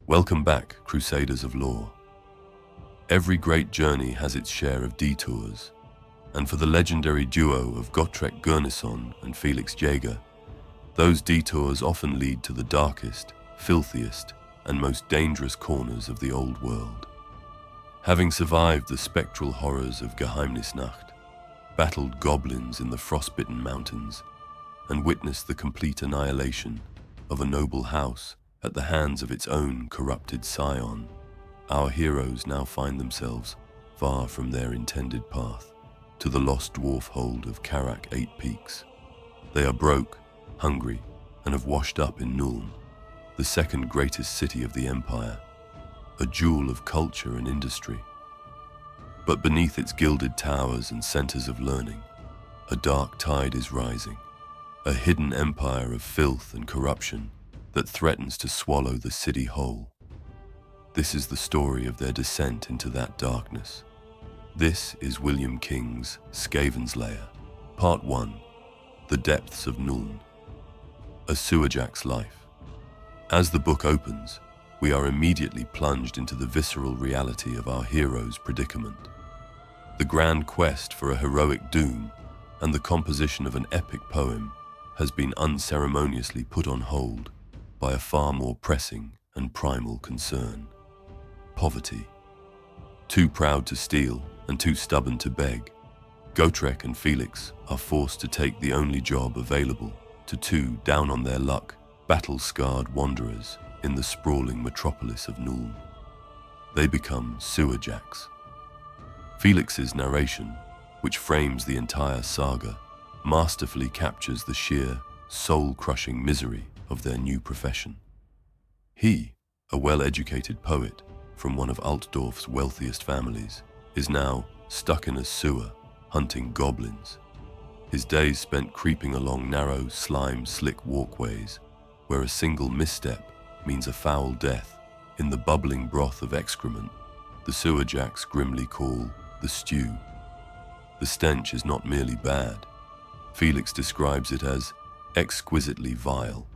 Welcome back, Crusaders of Lore. Every great journey has its share of detours, and for the legendary duo of Gotrek and Felix Jaeger, those detours often lead to the darkest, filthiest, and most dangerous corners of the old world. Having survived the spectral horrors of Geheimnisnacht, battled goblins in the frostbitten mountains, and witnessed the complete annihilation of a noble house at the hands of its own corrupted scion, our heroes now find themselves far from their intended path to the lost dwarf hold of Karak 8 Peaks. They are broke, hungry, and have washed up in Nuln, the second greatest city of the empire, a jewel of culture and industry. But beneath its gilded towers and centers of learning, a dark tide is rising, a hidden empire of filth and corruption that threatens to swallow the city whole. This is the story of their descent into that darkness. This is William King's Skavenslayer, Part 1, The Depths of Nuln, a Sewerjack's life. As the book opens, we are immediately plunged into the visceral reality of our hero's predicament. The grand quest for a heroic doom and the composition of an epic poem has been unceremoniously put on hold by a far more pressing and primal concern: poverty. Too proud to steal and too stubborn to beg, Gotrek and Felix are forced to take the only job available to two down-on-their-luck, battle-scarred wanderers in the sprawling metropolis of Nuln. They become Sewerjacks. Felix's narration, which frames the entire saga, masterfully captures the sheer, soul-crushing misery of their new profession. He, a well-educated poet from one of Altdorf's wealthiest families, is now stuck in a sewer hunting goblins. His days spent creeping along narrow, slime-slick walkways where a single misstep means a foul death in the bubbling broth of excrement the Sewerjacks grimly call the stew. The stench is not merely bad. Felix describes it as exquisitely vile,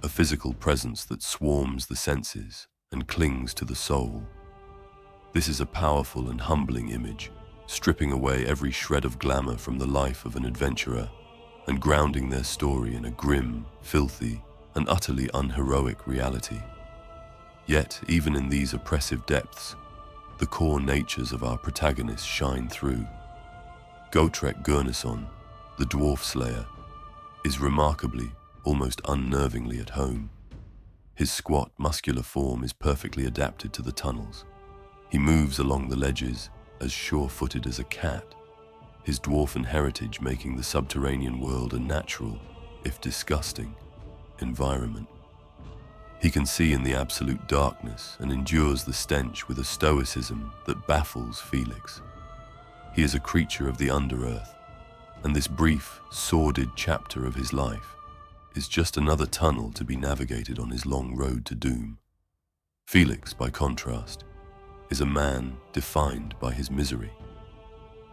a physical presence that swarms the senses and clings to the soul. This is a powerful and humbling image, stripping away every shred of glamour from the life of an adventurer and grounding their story in a grim, filthy, and utterly unheroic reality. Yet, even in these oppressive depths, the core natures of our protagonists shine through. Gotrek the Dwarf Slayer, is remarkably, almost unnervingly at home. His squat, muscular form is perfectly adapted to the tunnels. He moves along the ledges as sure-footed as a cat, his dwarfen heritage making the subterranean world a natural, if disgusting, environment. He can see in the absolute darkness and endures the stench with a stoicism that baffles Felix. He is a creature of the underearth, and this brief, sordid chapter of his life is just another tunnel to be navigated on his long road to doom. Felix, by contrast, is a man defined by his misery.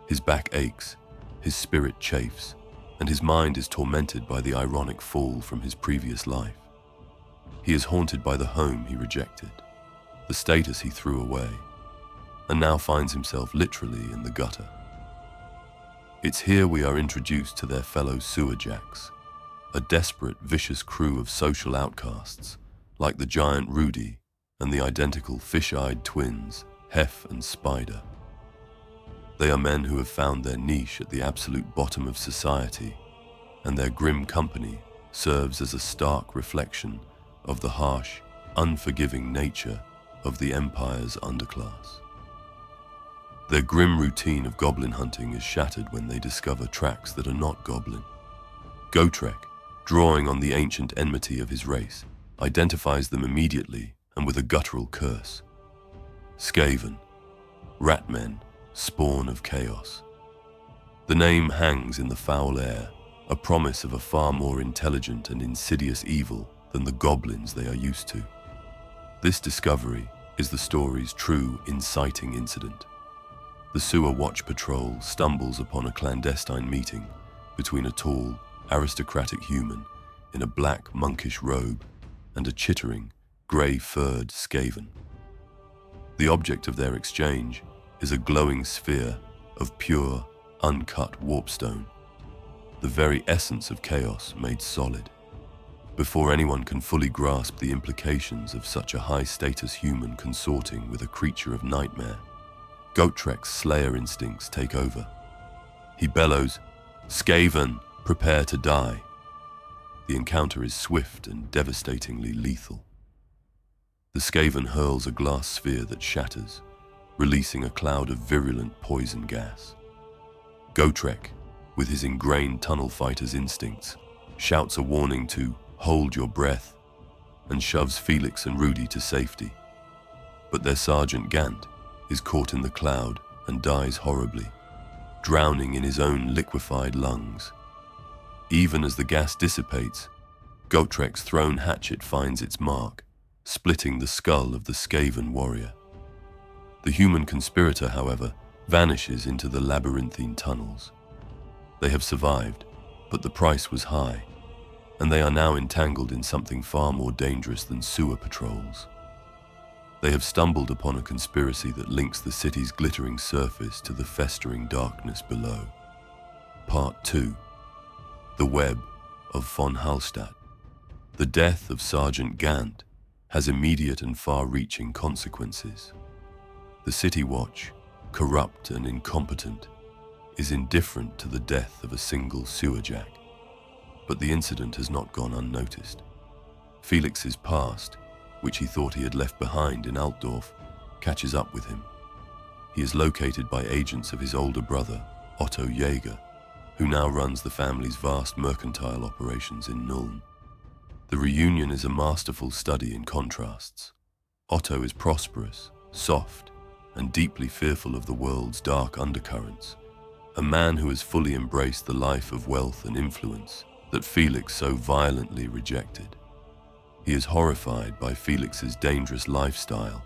His back aches, his spirit chafes, and his mind is tormented by the ironic fall from his previous life. He is haunted by the home he rejected, the status he threw away, and now finds himself literally in the gutter. It's here we are introduced to their fellow Sewerjacks, a desperate, vicious crew of social outcasts, like the giant Rudy and the identical fish-eyed twins, Hef and Spider. They are men who have found their niche at the absolute bottom of society, and their grim company serves as a stark reflection of the harsh, unforgiving nature of the Empire's underclass. Their grim routine of goblin hunting is shattered when they discover tracks that are not goblin. Gotrek, drawing on the ancient enmity of his race, identifies them immediately and with a guttural curse. Skaven, ratmen, spawn of chaos. The name hangs in the foul air, a promise of a far more intelligent and insidious evil than the goblins they are used to. This discovery is the story's true inciting incident. The Sewer Watch Patrol stumbles upon a clandestine meeting between a tall, aristocratic human in a black monkish robe and a chittering, grey-furred Skaven. The object of their exchange is a glowing sphere of pure, uncut warpstone, the very essence of chaos made solid. Before anyone can fully grasp the implications of such a high-status human consorting with a creature of nightmare, Gotrek's slayer instincts take over. He bellows, "Skaven, prepare to die." The encounter is swift and devastatingly lethal. The Skaven hurls a glass sphere that shatters, releasing a cloud of virulent poison gas. Gotrek, with his ingrained tunnel fighter's instincts, shouts a warning to "hold your breath" and shoves Felix and Rudy to safety. But their Sergeant Gant is caught in the cloud and dies horribly, drowning in his own liquefied lungs. Even as the gas dissipates, Gotrek's thrown hatchet finds its mark, splitting the skull of the Skaven warrior. The human conspirator, however, vanishes into the labyrinthine tunnels. They have survived, but the price was high, and they are now entangled in something far more dangerous than sewer patrols. They have stumbled upon a conspiracy that links the city's glittering surface to the festering darkness below. Part 2. The Web of von Halstadt. The death of Sergeant Gant has immediate and far-reaching consequences. The City Watch, corrupt and incompetent, is indifferent to the death of a single Sewerjack. But the incident has not gone unnoticed. Felix's past, which he thought he had left behind in Altdorf, catches up with him. He is located by agents of his older brother, Otto Jäger, who now runs the family's vast mercantile operations in Nuln. The reunion is a masterful study in contrasts. Otto is prosperous, soft, and deeply fearful of the world's dark undercurrents, a man who has fully embraced the life of wealth and influence that Felix so violently rejected. He is horrified by Felix's dangerous lifestyle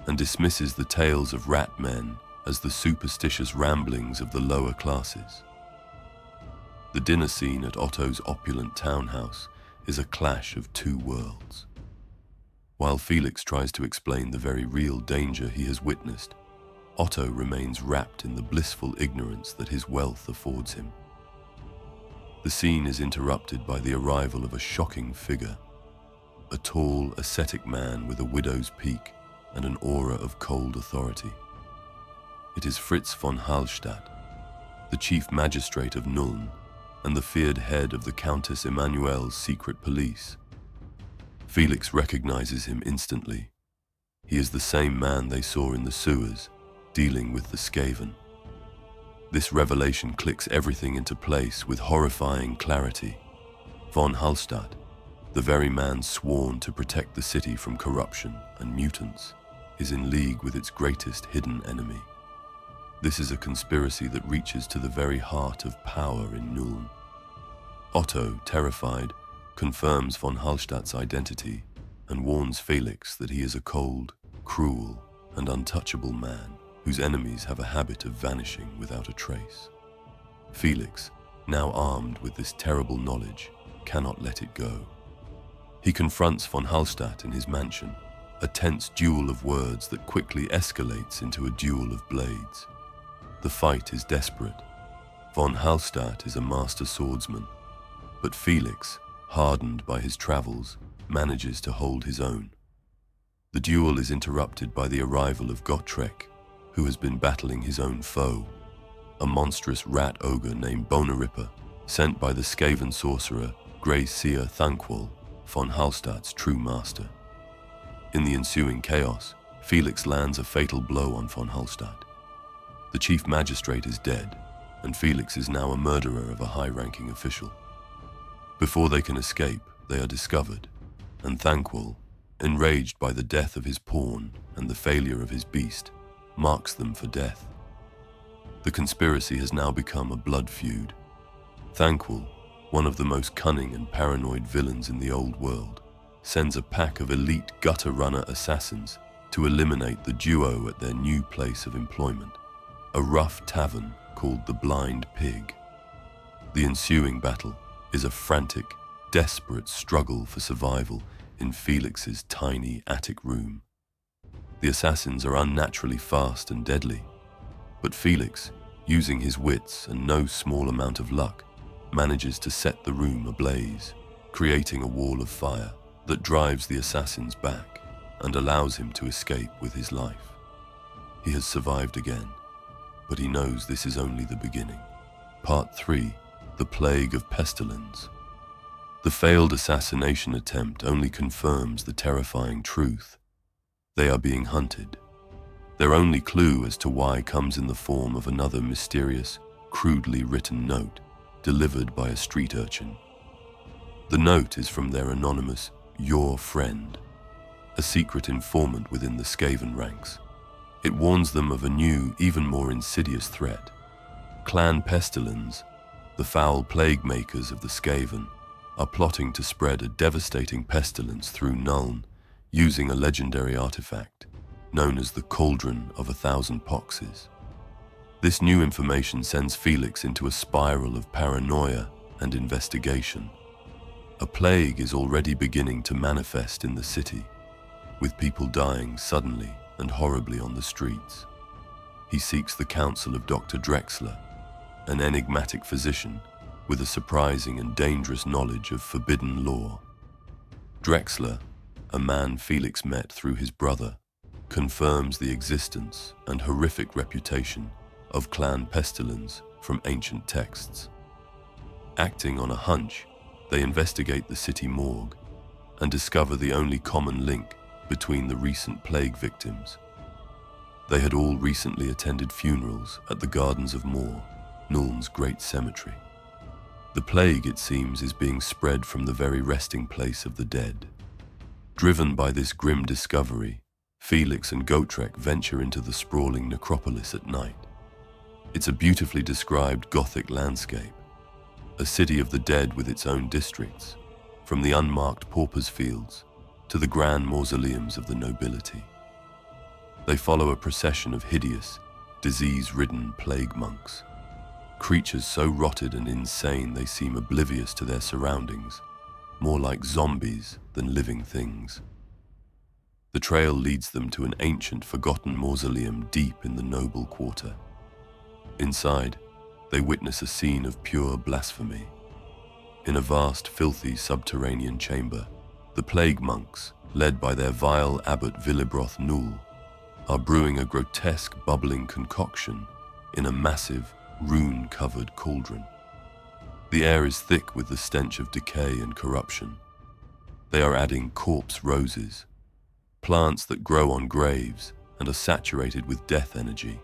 and dismisses the tales of rat men as the superstitious ramblings of the lower classes. The dinner scene at Otto's opulent townhouse is a clash of two worlds. While Felix tries to explain the very real danger he has witnessed, Otto remains wrapped in the blissful ignorance that his wealth affords him. The scene is interrupted by the arrival of a shocking figure, a tall, ascetic man with a widow's peak and an aura of cold authority. It is Fritz von Halstadt, the Chief Magistrate of Nuln and the feared head of the Countess Emanuelle's secret police. Felix recognizes him instantly. He is the same man they saw in the sewers, dealing with the Skaven. This revelation clicks everything into place with horrifying clarity. Von Halstadt, the very man sworn to protect the city from corruption and mutants, is in league with its greatest hidden enemy. This is a conspiracy that reaches to the very heart of power in Nuln. Otto, terrified, confirms von Halstadt's identity and warns Felix that he is a cold, cruel, and untouchable man whose enemies have a habit of vanishing without a trace. Felix, now armed with this terrible knowledge, cannot let it go. He confronts von Halstadt in his mansion, a tense duel of words that quickly escalates into a duel of blades. The fight is desperate. Von Halstadt is a master swordsman, but Felix, hardened by his travels, manages to hold his own. The duel is interrupted by the arrival of Gotrek, who has been battling his own foe, a monstrous rat ogre named Bonaripper, sent by the Skaven sorcerer Grey Seer Thanquol, von Halstadt's true master. In the ensuing chaos, Felix lands a fatal blow on von Halstadt. The Chief Magistrate is dead, and Felix is now a murderer of a high-ranking official. Before they can escape, they are discovered, and Thanquol, enraged by the death of his pawn and the failure of his beast, marks them for death. The conspiracy has now become a blood feud. Thanquol, one of the most cunning and paranoid villains in the old world, sends a pack of elite gutter-runner assassins to eliminate the duo at their new place of employment, a rough tavern called the Blind Pig. The ensuing battle is a frantic, desperate struggle for survival in Felix's tiny attic room. The assassins are unnaturally fast and deadly, but Felix, using his wits and no small amount of luck, manages to set the room ablaze, creating a wall of fire that drives the assassins back and allows him to escape with his life. He has survived again, but he knows this is only the beginning. Part 3. The Plague of Pestilens. The failed assassination attempt only confirms the terrifying truth. They are being hunted. Their only clue as to why comes in the form of another mysterious, crudely written note delivered by a street urchin. The note is from their anonymous "Your Friend," a secret informant within the Skaven ranks. It warns them of a new, even more insidious threat. Clan Pestilens, the foul plague makers of the Skaven, are plotting to spread a devastating pestilence through Nuln using a legendary artifact known as the Cauldron of 1,000 Poxes. This new information sends Felix into a spiral of paranoia and investigation. A plague is already beginning to manifest in the city, with people dying suddenly and horribly on the streets. He seeks the counsel of Dr. Drexler, an enigmatic physician with a surprising and dangerous knowledge of forbidden lore. Drexler, a man Felix met through his brother, confirms the existence and horrific reputation of Clan Pestilens from ancient texts. Acting on a hunch, they investigate the city morgue and discover the only common link between the recent plague victims. They had all recently attended funerals at the Gardens of Moor, Nuln's great cemetery. The plague, it seems, is being spread from the very resting place of the dead. Driven by this grim discovery, Felix and Gotrek venture into the sprawling necropolis at night. It's a beautifully described Gothic landscape, a city of the dead with its own districts, from the unmarked paupers' fields to the grand mausoleums of the nobility. They follow a procession of hideous, disease-ridden plague monks, creatures so rotted and insane they seem oblivious to their surroundings, more like zombies than living things. The trail leads them to an ancient, forgotten mausoleum deep in the noble quarter. Inside, they witness a scene of pure blasphemy. In a vast, filthy subterranean chamber, the plague monks, led by their vile abbot Willibroth Nuln, are brewing a grotesque, bubbling concoction in a massive, rune-covered cauldron. The air is thick with the stench of decay and corruption. They are adding corpse roses, plants that grow on graves and are saturated with death energy,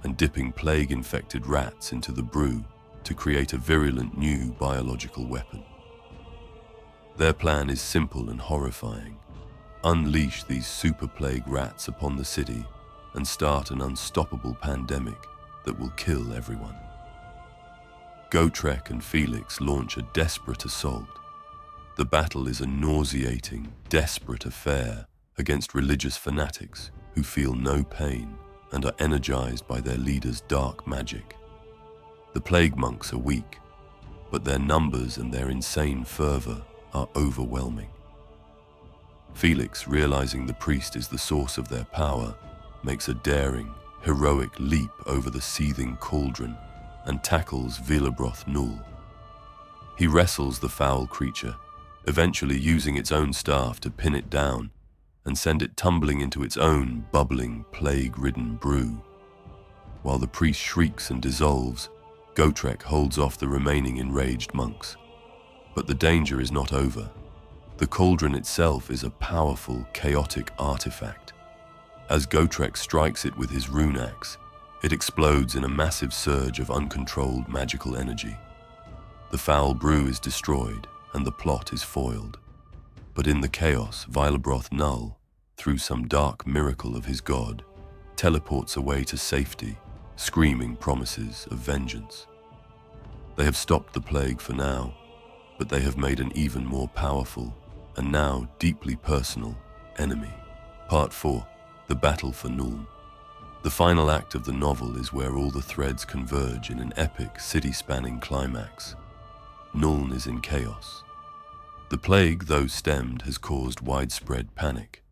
and dipping plague-infected rats into the brew to create a virulent new biological weapon. Their plan is simple and horrifying. Unleash these super plague rats upon the city and start an unstoppable pandemic that will kill everyone. Gotrek and Felix launch a desperate assault. The battle is a nauseating, desperate affair against religious fanatics who feel no pain and are energized by their leader's dark magic. The plague monks are weak, but their numbers and their insane fervor are overwhelming. Felix, realizing the priest is the source of their power, makes a daring, heroic leap over the seething cauldron and tackles Willibroth Nuln. He wrestles the foul creature, eventually using its own staff to pin it down and send it tumbling into its own bubbling, plague-ridden brew. While the priest shrieks and dissolves, Gotrek holds off the remaining enraged monks. But the danger is not over. The cauldron itself is a powerful, chaotic artifact. As Gotrek strikes it with his rune axe, it explodes in a massive surge of uncontrolled magical energy. The foul brew is destroyed, and the plot is foiled. But in the chaos, Willibroth Nuln, through some dark miracle of his god, teleports away to safety, screaming promises of vengeance. They have stopped the plague for now, but they have made an even more powerful, and now deeply personal, enemy. Part 4. The Battle for Nuln. The final act of the novel is where all the threads converge in an epic, city-spanning climax. Nuln is in chaos. The plague, though stemmed, has caused widespread panic.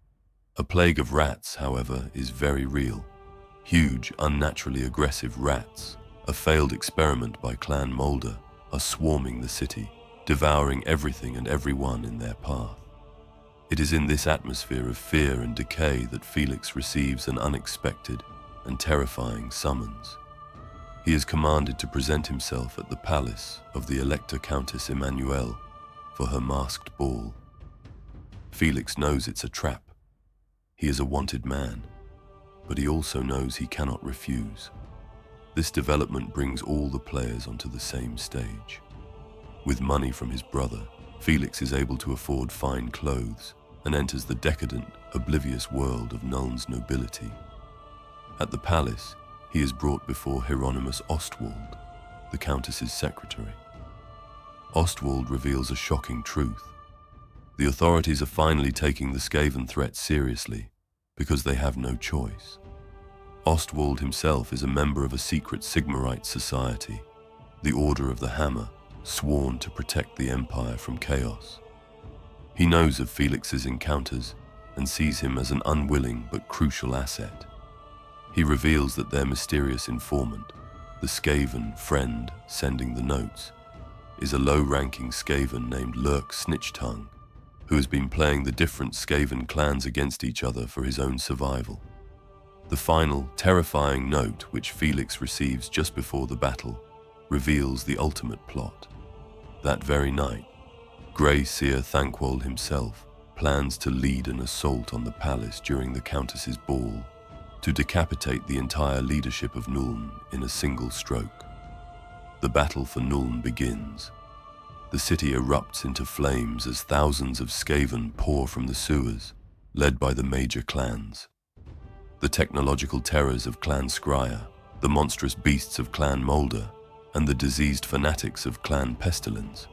A plague of rats, however, is very real. Huge, unnaturally aggressive rats, a failed experiment by Clan Moulder, are swarming the city, devouring everything and everyone in their path. It is in this atmosphere of fear and decay that Felix receives an unexpected and terrifying summons. He is commanded to present himself at the palace of the Elector Countess Emmanuelle for her masked ball. Felix knows it's a trap. He is a wanted man, but he also knows he cannot refuse. This development brings all the players onto the same stage. With money from his brother, Felix is able to afford fine clothes and enters the decadent, oblivious world of Nuln's nobility. At the palace, he is brought before Hieronymus Ostwald, the Countess's secretary. Ostwald reveals a shocking truth. The authorities are finally taking the Skaven threat seriously because they have no choice. Ostwald himself is a member of a secret Sigmarite society, the Order of the Hammer, sworn to protect the Empire from chaos. He knows of Felix's encounters and sees him as an unwilling but crucial asset. He reveals that their mysterious informant, the Skaven friend sending the notes, is a low-ranking Skaven named Lurk Snitchtongue, who has been playing the different Skaven clans against each other for his own survival. The final, terrifying note, which Felix receives just before the battle, reveals the ultimate plot. That very night, Grey Seer Thanquol himself plans to lead an assault on the palace during the Countess's ball, to decapitate the entire leadership of Nuln in a single stroke. The battle for Nuln begins. The city erupts into flames as thousands of Skaven pour from the sewers, led by the major clans. The technological terrors of Clan Skryre, the monstrous beasts of Clan Moulder, and the diseased fanatics of Clan Pestilens.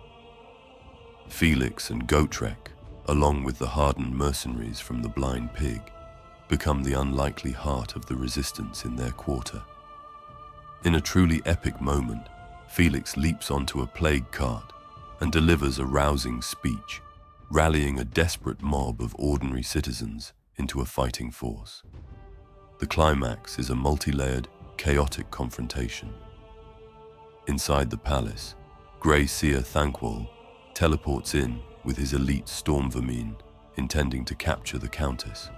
Felix and Gotrek, along with the hardened mercenaries from the Blind Pig, become the unlikely heart of the resistance in their quarter. In a truly epic moment, Felix leaps onto a plague cart and delivers a rousing speech, rallying a desperate mob of ordinary citizens into a fighting force. The climax is a multi-layered, chaotic confrontation. Inside the palace, Grey Seer Thanquol teleports in with his elite storm vermin, intending to capture the Countess.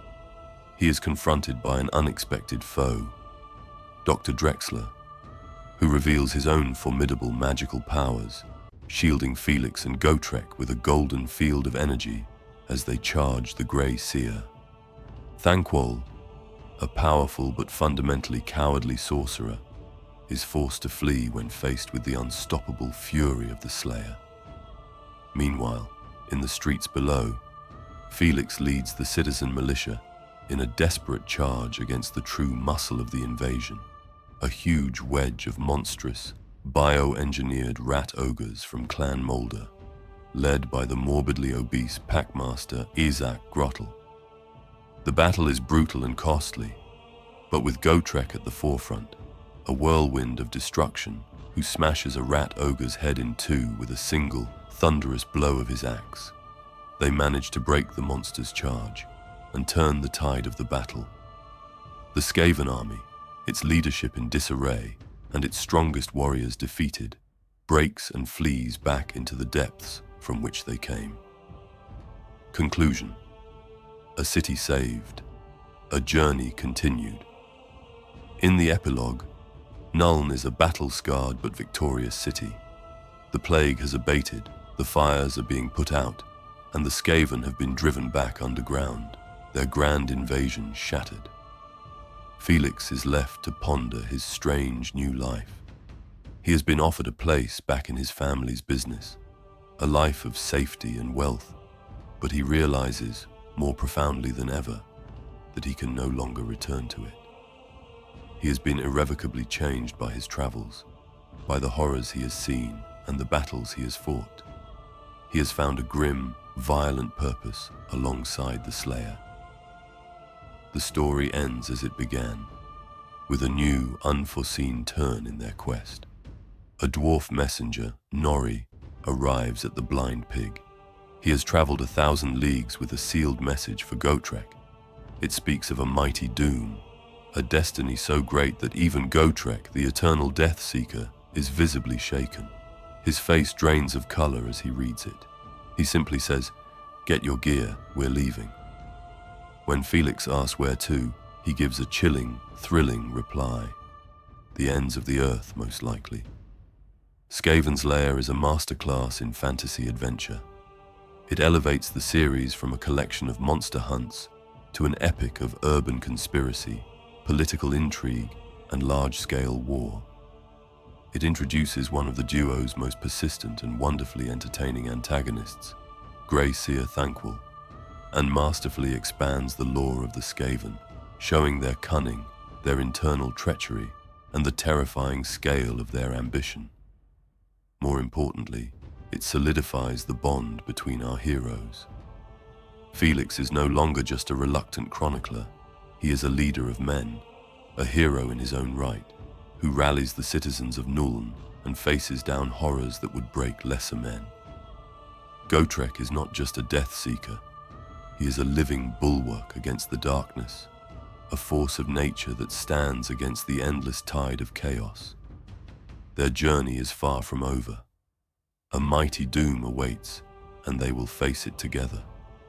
He is confronted by an unexpected foe, Dr. Drexler, who reveals his own formidable magical powers, shielding Felix and Gotrek with a golden field of energy as they charge the Grey Seer. Thanquol, a powerful but fundamentally cowardly sorcerer, is forced to flee when faced with the unstoppable fury of the Slayer. Meanwhile, in the streets below, Felix leads the citizen militia in a desperate charge against the true muscle of the invasion, a huge wedge of monstrous, bio-engineered rat ogres from Clan Moulder, led by the morbidly obese packmaster Isaac Grottel. The battle is brutal and costly, but with Gotrek at the forefront, a whirlwind of destruction who smashes a rat ogre's head in two with a single, thunderous blow of his axe, they manage to break the monster's charge and turn the tide of the battle. The Skaven army, its leadership in disarray and its strongest warriors defeated, breaks and flees back into the depths from which they came. Conclusion: a city saved, a journey continued. In the epilogue, Nuln is a battle-scarred but victorious city. The plague has abated, the fires are being put out, and the Skaven have been driven back underground, their grand invasion shattered. Felix is left to ponder his strange new life. He has been offered a place back in his family's business, a life of safety and wealth, but he realizes, more profoundly than ever, that he can no longer return to it. He has been irrevocably changed by his travels, by the horrors he has seen and the battles he has fought. He has found a grim, violent purpose alongside the Slayer. The story ends as it began, with a new, unforeseen turn in their quest. A dwarf messenger, Nori, arrives at the Blind Pig. He has traveled 1,000 leagues with a sealed message for Gotrek. It speaks of a mighty doom, a destiny so great that even Gotrek, the eternal death seeker, is visibly shaken. His face drains of color as he reads it. He simply says, "Get your gear, we're leaving." When Felix asks where to, he gives a chilling, thrilling reply. The ends of the earth, most likely. Skavenslayer is a masterclass in fantasy adventure. It elevates the series from a collection of monster hunts to an epic of urban conspiracy, political intrigue, and large-scale war. It introduces one of the duo's most persistent and wonderfully entertaining antagonists, Seer Thanquol, and masterfully expands the lore of the Skaven, showing their cunning, their internal treachery, and the terrifying scale of their ambition. More importantly, it solidifies the bond between our heroes. Felix is no longer just a reluctant chronicler. He is a leader of men, a hero in his own right, who rallies the citizens of Nuln and faces down horrors that would break lesser men. Gotrek is not just a death seeker. He is a living bulwark against the darkness, a force of nature that stands against the endless tide of chaos. Their journey is far from over. A mighty doom awaits, and they will face it together.